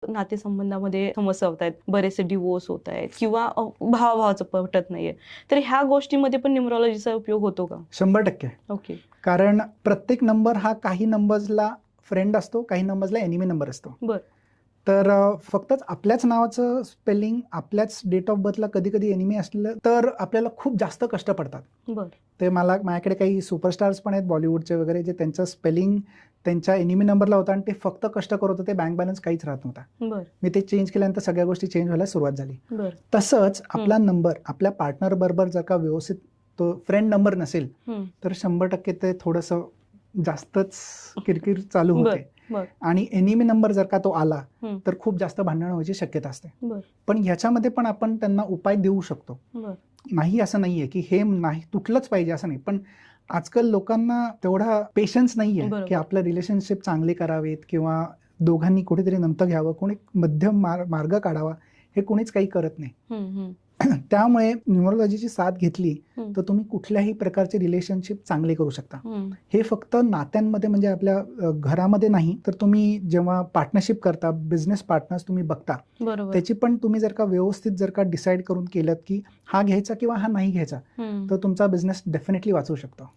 नातेसंबंधामध्ये समस्या होत आहेत, बरेचसे डिवोर्स होत आहेत किंवा भावाभावाचं पटत नाहीये, तर ह्या गोष्टीमध्ये पण न्यूमरॉलॉजीचा उपयोग होतो का? 100%. ओके. कारण प्रत्येक नंबर हा काही नंबर्सला फ्रेंड असतो, काही नंबर्सला एनिमी नंबर असतो. बर. तर फक्तच आपल्याच नावाचं स्पेलिंग आपल्याच डेट ऑफ बर्थला कधी कधी एनिमी असलं तर आपल्याला खूप जास्त कष्ट पडतात. बर. ते माझ्याकडे काही सुपरस्टार्स पण आहेत बॉलिवूडचे वगैरे, जे त्यांचं स्पेलिंग त्यांच्या एनिमी नंबरला होता आणि ते फक्त कष्ट करत होते, बँक बॅलन्स काहीच राहत नव्हता. बर. मी ते चेंज केल्यानंतर सगळ्या गोष्टी चेंज व्हायला सुरुवात झाली. बर. तसंच आपला नंबर आपल्या पार्टनर बरोबर जर का व्यवस्थित तो फ्रेंड नंबर नसेल तर 100% ते थोडंसं जास्तच किरकिर चालू होते. बर. आणि एनिमी नंबर जर का तो आला तर खूप जास्त भांडण व्हायची शक्यता असते. बर. पण ह्याच्यामध्ये पण आपण त्यांना उपाय देऊ शकतो. बर. नाही असं नाहीये की हे नाही तुटलंच पाहिजे असं नाही, पण आजकाल लोकांना तेवढा पेशन्स नाहीये बरोबर. की आपलं रिलेशनशिप चांगले करावेत किंवा दोघांनी कुठेतरी नंतर घ्यावं, कोणी मध्यम मार्ग काढावा, हे कोणीच काही करत नाही. त्यामुळे न्यूमरोलॉजीची साथ घेतली तर तुम्ही कुठल्याही प्रकारचे रिलेशनशिप चांगले करू शकता. हे फक्त नात्यांमध्ये म्हणजे आपल्या घरामध्ये नाही, तर तुम्ही जेव्हा पार्टनरशिप करता, बिझनेस पार्टनर्स तुम्ही बघता, बरोबर. त्याची पण तुम्ही जर का व्यवस्थित जर का डिसाईड करून केलं की हा घ्यायचा किंवा हा नाही घ्यायचा, तर तुमचा बिझनेस डेफिनेटली वाचू शकतो.